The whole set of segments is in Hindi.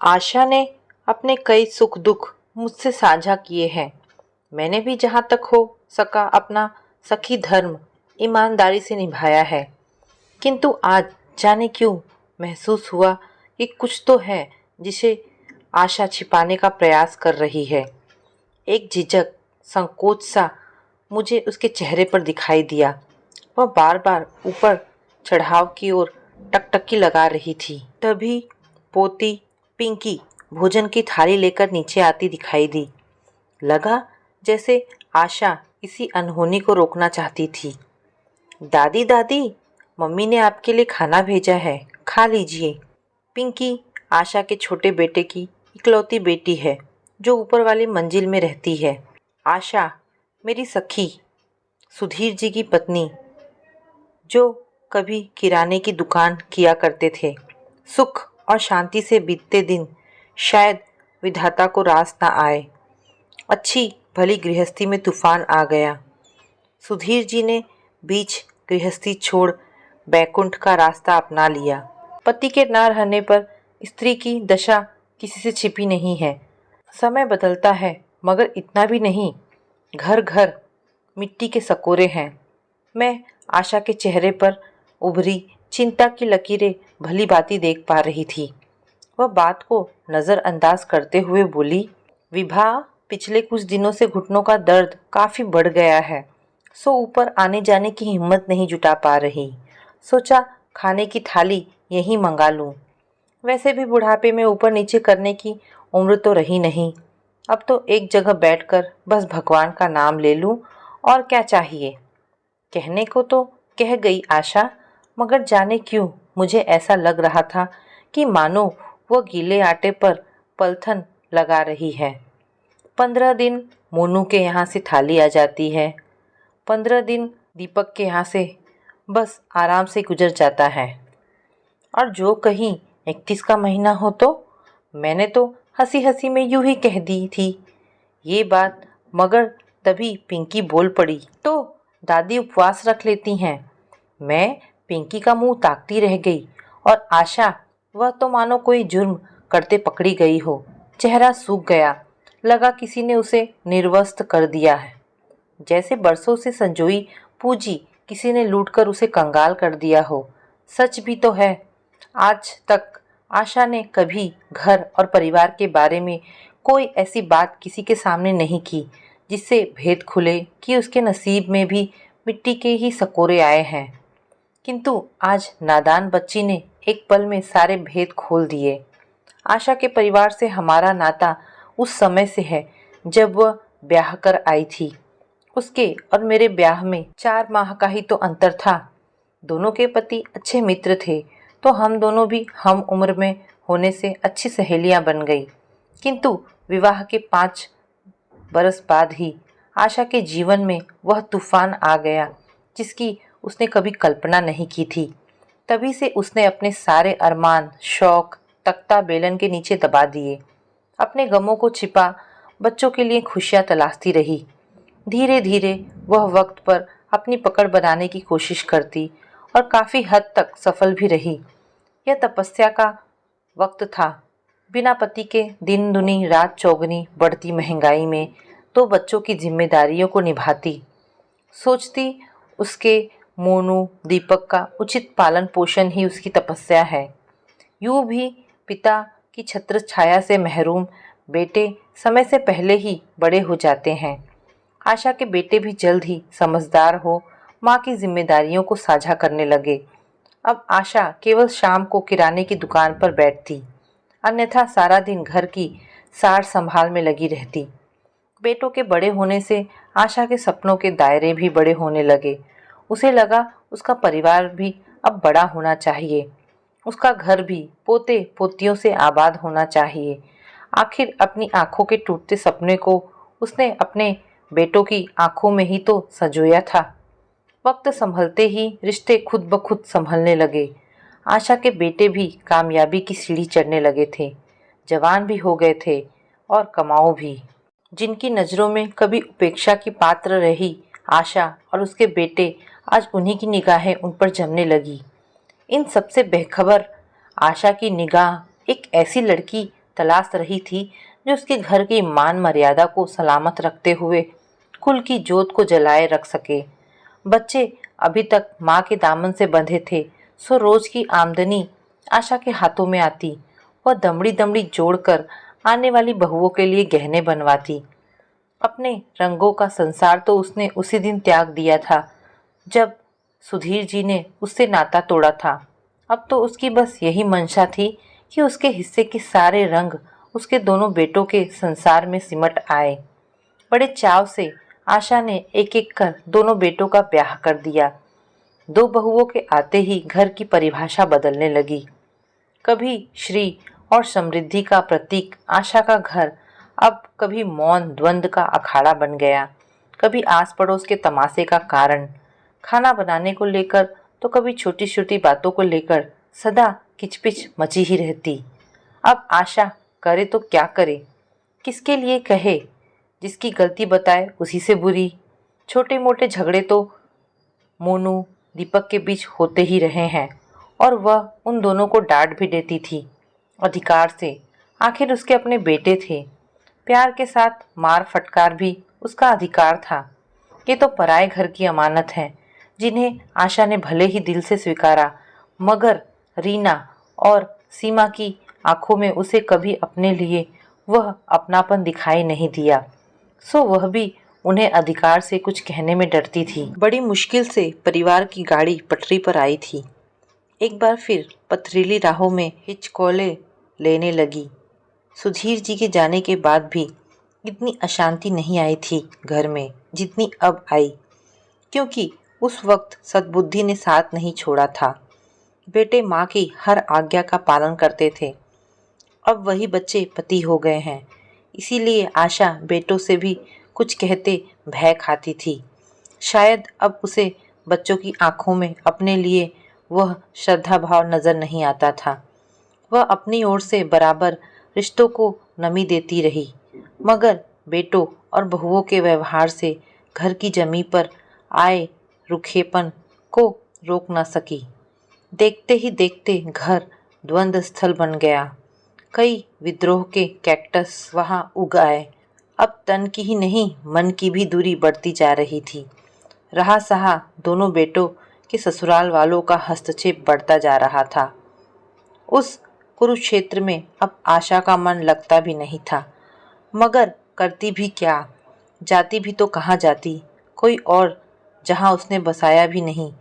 आशा ने अपने कई सुख दुख मुझसे साझा किए हैं। मैंने भी जहाँ तक हो सका अपना सखी धर्म ईमानदारी से निभाया है। किंतु आज जाने क्यों महसूस हुआ कि कुछ तो है जिसे आशा छिपाने का प्रयास कर रही है। एक झिझक, संकोच सा मुझे उसके चेहरे पर दिखाई दिया। वह बार बार ऊपर चढ़ाव की ओर टकटकी लगा रही थी। तभी पोती पिंकी भोजन की थाली लेकर नीचे आती दिखाई दी। लगा जैसे आशा इसी अनहोनी को रोकना चाहती थी। दादी दादी, मम्मी ने आपके लिए खाना भेजा है, खा लीजिए। पिंकी आशा के छोटे बेटे की इकलौती बेटी है जो ऊपर वाली मंजिल में रहती है। आशा मेरी सखी सुधीर जी की पत्नी, जो कभी किराने की दुकान किया करते थे। सुख और शांति से बीतते दिन शायद विधाता को रास ना आए। अच्छी भली गृहस्थी में तूफान आ गया। सुधीर जी ने बीच गृहस्थी छोड़ बैकुंठ का रास्ता अपना लिया। पति के ना रहने पर स्त्री की दशा किसी से छिपी नहीं है। समय बदलता है मगर इतना भी नहीं। घर घर मिट्टी के सकोरे हैं। मैं आशा के चेहरे पर उभरी चिंता की लकीरें भली भांति देख पा रही थी। वह बात को नज़रअंदाज करते हुए बोली, विभा, पिछले कुछ दिनों से घुटनों का दर्द काफ़ी बढ़ गया है, सो ऊपर आने जाने की हिम्मत नहीं जुटा पा रही। सोचा खाने की थाली यहीं मंगा लूं। वैसे भी बुढ़ापे में ऊपर नीचे करने की उम्र तो रही नहीं। अब तो एक जगह बैठकर बस भगवान का नाम ले लूं, और क्या चाहिए। कहने को तो कह गई आशा, मगर जाने क्यों मुझे ऐसा लग रहा था कि मानो वह गीले आटे पर पलथन लगा रही है। 15 दिन मोनू के यहाँ से थाली आ जाती है, 15 दिन दीपक के यहाँ से बस आराम से गुजर जाता है। और जो कहीं 31 का महीना हो तो मैंने तो हंसी हंसी में यूं ही कह दी थी ये बात, मगर तभी पिंकी बोल पड़ी, तो दादी उपवास रख लेती हैं। मैं पिंकी का मुंह ताकती रह गई और आशा, वह तो मानो कोई जुर्म करते पकड़ी गई हो। चेहरा सूख गया, लगा किसी ने उसे निर्वस्त्र कर दिया है। जैसे बरसों से संजोई पूंजी किसी ने लूटकर उसे कंगाल कर दिया हो। सच भी तो है। आज तक आशा ने कभी घर और परिवार के बारे में कोई ऐसी बात किसी के सामने नहीं की जिससे भेद खुले कि उसके नसीब में भी मिट्टी के ही सकोरे आए हैं। किंतु आज नादान बच्ची ने एक पल में सारे भेद खोल दिए। आशा के परिवार से हमारा नाता उस समय से है जब वह ब्याह कर आई थी। उसके और मेरे ब्याह में 4 माह का ही तो अंतर था। दोनों के पति अच्छे मित्र थे, तो हम दोनों भी हम उम्र में होने से अच्छी सहेलियां बन गई। किंतु विवाह के 5 बरस बाद ही आशा के जीवन में वह तूफान आ गया जिसकी उसने कभी कल्पना नहीं की थी। तभी से उसने अपने सारे अरमान, शौक तख्ता बेलन के नीचे दबा दिए। अपने गमों को छिपा बच्चों के लिए खुशियां तलाशती रही। धीरे धीरे वह वक्त पर अपनी पकड़ बनाने की कोशिश करती और काफ़ी हद तक सफल भी रही। यह तपस्या का वक्त था। बिना पति के दिन दुनी रात चौगनी बढ़ती महंगाई में 2 बच्चों की जिम्मेदारियों को निभाती। सोचती उसके मोनू दीपक का उचित पालन पोषण ही उसकी तपस्या है। यूं भी पिता की छत्र छाया से महरूम बेटे समय से पहले ही बड़े हो जाते हैं। आशा के बेटे भी जल्द ही समझदार हो माँ की जिम्मेदारियों को साझा करने लगे। अब आशा केवल शाम को किराने की दुकान पर बैठती, अन्यथा सारा दिन घर की सार संभाल में लगी रहती। बेटों के बड़े होने से आशा के सपनों के दायरे भी बड़े होने लगे। उसे लगा उसका परिवार भी अब बड़ा होना चाहिए, उसका घर भी पोते पोतियों से आबाद होना चाहिए। आखिर अपनी आंखों के टूटते सपने को उसने अपने बेटों की आंखों में ही तो संजोया था। वक्त संभलते ही रिश्ते खुद ब खुद संभलने लगे। आशा के बेटे भी कामयाबी की सीढ़ी चढ़ने लगे थे, जवान भी हो गए थे और कमाऊ भी। जिनकी नज़रों में कभी उपेक्षा की पात्र रही आशा और उसके बेटे, आज उन्हीं की निगाहें उन पर जमने लगी। इन सबसे बेखबर आशा की निगाह एक ऐसी लड़की तलाश रही थी जो उसके घर की मान मर्यादा को सलामत रखते हुए कुल की जोत को जलाए रख सके। बच्चे अभी तक माँ के दामन से बंधे थे, सो रोज की आमदनी आशा के हाथों में आती। वह दमड़ी दमड़ी जोड़कर आने वाली बहुओं के लिए गहने बनवाती। अपने रंगों का संसार तो उसने उसी दिन त्याग दिया था जब सुधीर जी ने उससे नाता तोड़ा था। अब तो उसकी बस यही मंशा थी कि उसके हिस्से के सारे रंग उसके दोनों बेटों के संसार में सिमट आए। बड़े चाव से आशा ने एक एक कर दोनों बेटों का ब्याह कर दिया। दो बहुओं के आते ही घर की परिभाषा बदलने लगी। कभी श्री और समृद्धि का प्रतीक आशा का घर अब कभी मौन द्वंद का अखाड़ा बन गया, कभी आस पड़ोस के तमाशे का कारण। खाना बनाने को लेकर तो कभी छोटी छोटी बातों को लेकर सदा किचपिच मची ही रहती। अब आशा करे तो क्या करे, किसके लिए कहे, जिसकी गलती बताए उसी से बुरी। छोटे मोटे झगड़े तो मोनू दीपक के बीच होते ही रहे हैं और वह उन दोनों को डांट भी देती थी अधिकार से। आखिर उसके अपने बेटे थे। प्यार के साथ मार फटकार भी उसका अधिकार था। ये तो पराए घर की अमानत है जिन्हें आशा ने भले ही दिल से स्वीकारा, मगर रीना और सीमा की आंखों में उसे कभी अपने लिए वह अपनापन दिखाई नहीं दिया, सो वह भी उन्हें अधिकार से कुछ कहने में डरती थी। बड़ी मुश्किल से परिवार की गाड़ी पटरी पर आई थी। एक बार फिर पथरीली राहों में हिचकोले लेने लगी। सुधीर जी के जाने के बाद भी इतनी अशांति नहीं आई थी घर में जितनी अब आई, क्योंकि उस वक्त सद्बुद्धि ने साथ नहीं छोड़ा था। बेटे माँ की हर आज्ञा का पालन करते थे। अब वही बच्चे पति हो गए हैं, इसीलिए आशा बेटों से भी कुछ कहते भय खाती थी। शायद अब उसे बच्चों की आंखों में अपने लिए वह श्रद्धा भाव नजर नहीं आता था। वह अपनी ओर से बराबर रिश्तों को नमी देती रही, मगर बेटों और बहुओं के व्यवहार से घर की जमी पर आए रुखेपन को रोक न सकी। देखते ही देखते घर द्वंद्व स्थल बन गया। कई विद्रोह के कैक्टस वहां उग आए। अब तन की ही नहीं मन की भी दूरी बढ़ती जा रही थी। रहा सहा दोनों बेटों के ससुराल वालों का हस्तक्षेप बढ़ता जा रहा था। उस कुरुक्षेत्र में अब आशा का मन लगता भी नहीं था, मगर करती भी क्या, जाती भी तो कहाँ जाती, कोई और जहाँ उसने बसाया भी नहीं।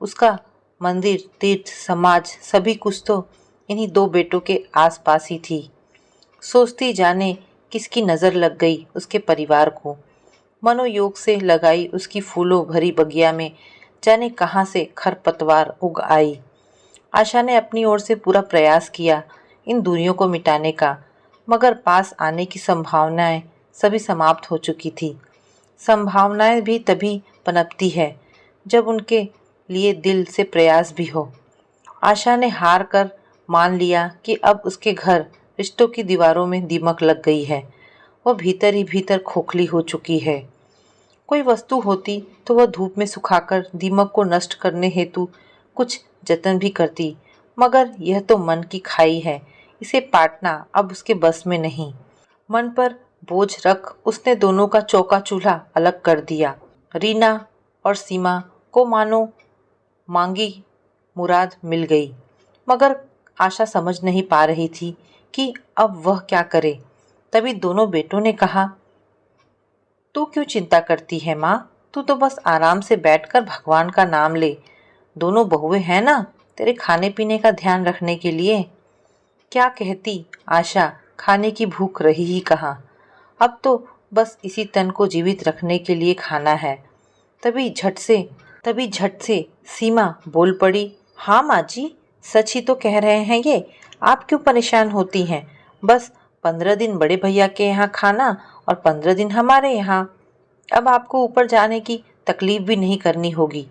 उसका मंदिर तीर्थ समाज सभी कुछ तो इन्हीं दो बेटों के आसपास ही थी। सोचती जाने किसकी नज़र लग गई उसके परिवार को। मनोयोग से लगाई उसकी फूलों भरी बगिया में जाने कहाँ से खरपतवार उग आई। आशा ने अपनी ओर से पूरा प्रयास किया इन दूरियों को मिटाने का, मगर पास आने की संभावनाएं सभी समाप्त हो चुकी थी। संभावनाएं भी तभी पनपती है जब उनके लिए दिल से प्रयास भी हो। आशा ने हार कर मान लिया कि अब उसके घर रिश्तों की दीवारों में दीमक लग गई है। वह भीतर ही भीतर खोखली हो चुकी है। कोई वस्तु होती तो वह धूप में सुखाकर दीमक को नष्ट करने हेतु कुछ जतन भी करती, मगर यह तो मन की खाई है, इसे पाटना अब उसके बस में नहीं। मन पर बोझ रख उसने दोनों का चौका चूल्हा अलग कर दिया। रीना और सीमा को मानो मांगी मुराद मिल गई, मगर आशा समझ नहीं पा रही थी कि अब वह क्या करे। तभी दोनों बेटों ने कहा, तू क्यों चिंता करती है माँ, तू तो बस आराम से बैठकर भगवान का नाम ले। दोनों बहुएं हैं ना तेरे खाने पीने का ध्यान रखने के लिए। क्या कहती आशा, खाने की भूख रही ही कहाँ, अब तो बस इसी तन को जीवित रखने के लिए खाना है। तभी झट से सीमा बोल पड़ी, हाँ माँ जी, सच ही तो कह रहे हैं ये, आप क्यों परेशान होती हैं। बस 15 दिन बड़े भैया के यहाँ खाना और 15 दिन हमारे यहाँ। अब आपको ऊपर जाने की तकलीफ भी नहीं करनी होगी,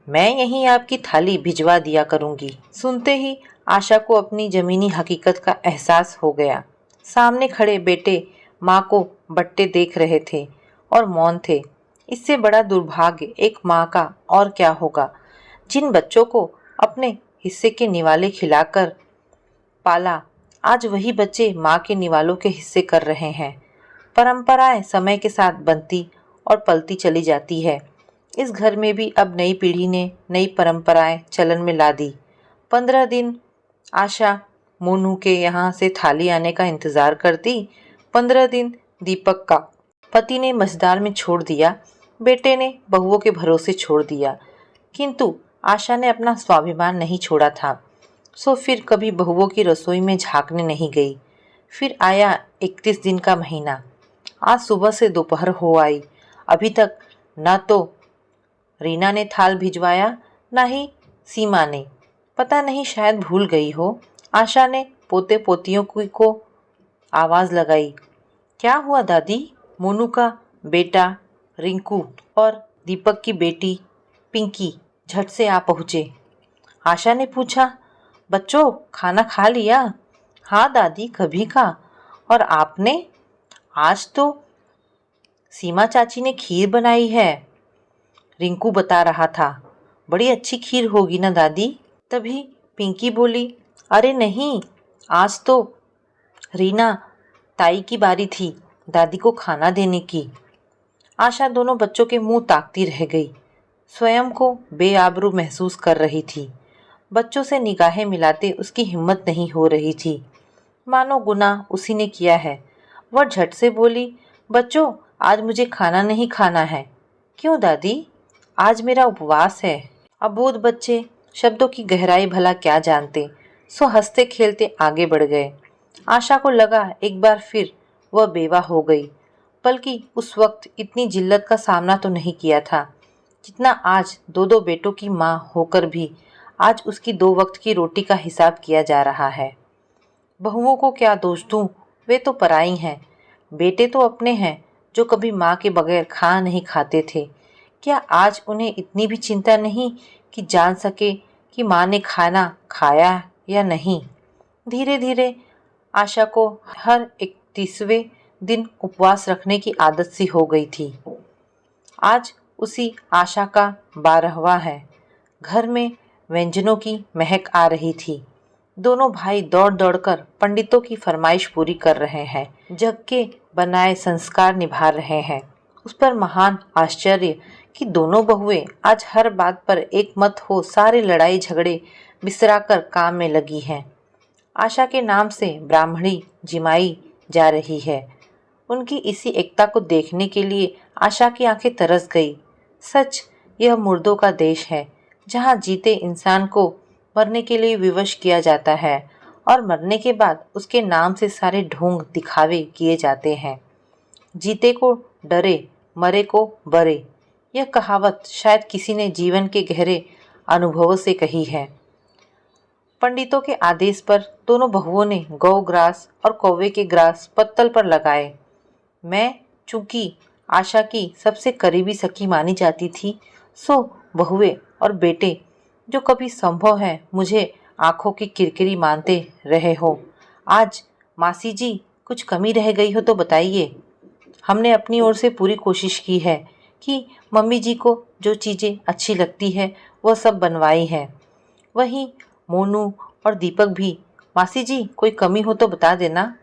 मैं यहीं आपकी थाली भिजवा दिया करूंगी। सुनते ही आशा को अपनी जमीनी हकीकत का एहसास हो गया। सामने खड़े बेटे माँ को बट्टे देख रहे थे और मौन थे। इससे बड़ा दुर्भाग्य एक माँ का और क्या होगा, जिन बच्चों को अपने हिस्से के निवाले खिलाकर पाला आज वही बच्चे माँ के निवालों के हिस्से कर रहे हैं। परंपराएं समय के साथ बनती और पलती चली जाती है। इस घर में भी अब नई पीढ़ी ने नई परंपराएं चलन में ला दी। 15 दिन आशा मोनू के यहाँ से थाली आने का इंतजार करती। 15 दिन दीपक का पति ने मझदार में छोड़ दिया, बेटे ने बहुओं के भरोसे छोड़ दिया। किंतु आशा ने अपना स्वाभिमान नहीं छोड़ा था, सो फिर कभी बहुओं की रसोई में झांकने नहीं गई। फिर आया 31 दिन का महीना। आज सुबह से दोपहर हो आई, अभी तक न तो रीना ने थाल भिजवाया, न ही सीमा ने। पता नहीं, शायद भूल गई हो। आशा ने पोते पोतियों को आवाज़ लगाई। क्या हुआ दादी? मोनू का बेटा रिंकू और दीपक की बेटी पिंकी झट से आ पहुँचे। आशा ने पूछा, बच्चों खाना खा लिया? हाँ दादी, कभी का। और आपने? आज तो सीमा चाची ने खीर बनाई है, रिंकू बता रहा था। बड़ी अच्छी खीर होगी ना दादी? तभी पिंकी बोली, अरे नहीं, आज तो रीना ताई की बारी थी दादी को खाना देने की। आशा दोनों बच्चों के मुंह ताकती रह गई। स्वयं को बेआबरू महसूस कर रही थी। बच्चों से निगाहें मिलाते उसकी हिम्मत नहीं हो रही थी, मानो गुनाह उसी ने किया है। वह झट से बोली, बच्चों आज मुझे खाना नहीं खाना है। क्यों दादी? आज मेरा उपवास है। अबोध बच्चे शब्दों की गहराई भला क्या जानते, सो हंसते खेलते आगे बढ़ गए। आशा को लगा एक बार फिर वह बेवा हो गई, बल्कि उस वक्त इतनी जिल्लत का सामना तो नहीं किया था जितना आज दो दो बेटों की माँ होकर भी आज उसकी 2 वक्त की रोटी का हिसाब किया जा रहा है। बहुओं को क्या दोष दूं, वे तो पराई हैं। बेटे तो अपने हैं जो कभी माँ के बगैर खाना नहीं खाते थे। क्या आज उन्हें इतनी भी चिंता नहीं कि जान सके कि माँ ने खाना खाया या नहीं? धीरे धीरे आशा को हर 31वें दिन उपवास रखने की आदत सी हो गई थी। आज उसी आशा का 12वां है। घर में व्यंजनों की महक आ रही थी। दोनों भाई दौड़ दौड़कर पंडितों की फरमाइश पूरी कर रहे हैं, जग के बनाए संस्कार निभा रहे हैं। उस पर महान आश्चर्य कि दोनों बहुएं आज हर बात पर एक मत हो सारे लड़ाई झगड़े बिसराकर काम में लगी हैं। आशा के नाम से ब्राह्मणी जिमाई जा रही है। उनकी इसी एकता को देखने के लिए आशा की आंखें तरस गई। सच, यह मुर्दों का देश है, जहाँ जीते इंसान को मरने के लिए विवश किया जाता है और मरने के बाद उसके नाम से सारे ढोंग दिखावे किए जाते हैं। जीते को डरे, मरे को बरे। यह कहावत शायद किसी ने जीवन के गहरे अनुभवों से कही है। पंडितों के आदेश पर दोनों बहुओं ने गौ ग्रास और कौवे के ग्रास पत्तल पर लगाए। मैं चूंकि आशा की सबसे करीबी सखी मानी जाती थी, सो बहुए और बेटे जो कभी संभव है मुझे आंखों की किरकिरी मानते रहे हो। आज मासी जी कुछ कमी रह गई हो तो बताइए। हमने अपनी ओर से पूरी कोशिश की है कि मम्मी जी को जो चीज़ें अच्छी लगती है वह सब बनवाई है। वहीं मोनू और दीपक भी, मासी जी कोई कमी हो तो बता देना।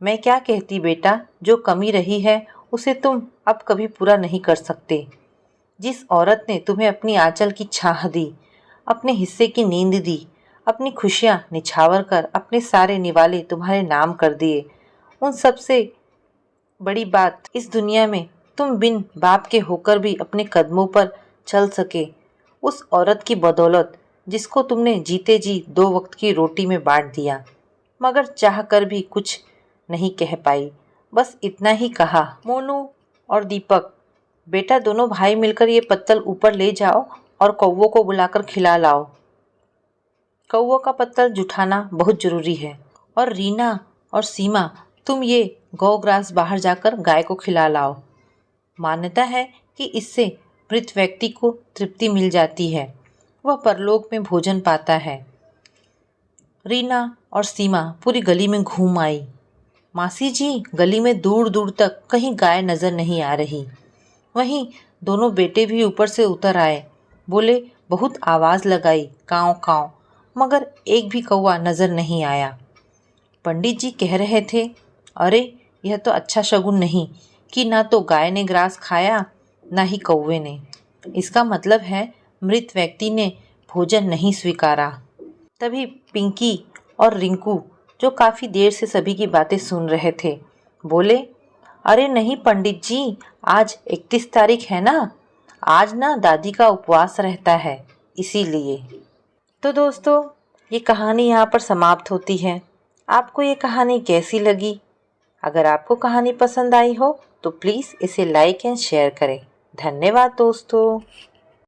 मैं क्या कहती बेटा, जो कमी रही है उसे तुम अब कभी पूरा नहीं कर सकते। जिस औरत ने तुम्हें अपनी आंचल की छाह दी, अपने हिस्से की नींद दी, अपनी खुशियाँ निछावर कर अपने सारे निवाले तुम्हारे नाम कर दिए, उन सबसे बड़ी बात इस दुनिया में तुम बिन बाप के होकर भी अपने कदमों पर चल सके, उस औरत की बदौलत जिसको तुमने जीते जी 2 वक्त की रोटी में बांट दिया, मगर चाह कर भी कुछ नहीं कह पाई। बस इतना ही कहा, मोनू और दीपक, बेटा दोनों भाई मिलकर ये पत्तल ऊपर ले जाओ और कौवों को बुलाकर खिला लाओ। कौवों का पत्तल जुटाना बहुत जरूरी है। और रीना और सीमा, तुम ये गौग्रास बाहर जाकर गाय को खिला लाओ। मान्यता है कि इससे मृत व्यक्ति को तृप्ति मिल जाती है, वह परलोक में भोजन पाता है। रीना और सीमा पूरी गली में घूम आई। मासी जी, गली में दूर दूर तक कहीं गाय नजर नहीं आ रही। वहीं दोनों बेटे भी ऊपर से उतर आए, बोले बहुत आवाज़ लगाई, काँव काँव, मगर एक भी कौवा नजर नहीं आया। पंडित जी कह रहे थे, अरे यह तो अच्छा शगुन नहीं कि ना तो गाय ने ग्रास खाया ना ही कौवे ने। इसका मतलब है मृत व्यक्ति ने भोजन नहीं स्वीकारा। तभी पिंकी और रिंकू, जो काफ़ी देर से सभी की बातें सुन रहे थे, बोले, अरे नहीं पंडित जी, आज 31 तारीख है ना, आज ना दादी का उपवास रहता है, इसीलिए। तो दोस्तों, ये कहानी यहाँ पर समाप्त होती है। आपको ये कहानी कैसी लगी? अगर आपको कहानी पसंद आई हो तो प्लीज़ इसे लाइक एंड शेयर करें। धन्यवाद दोस्तों।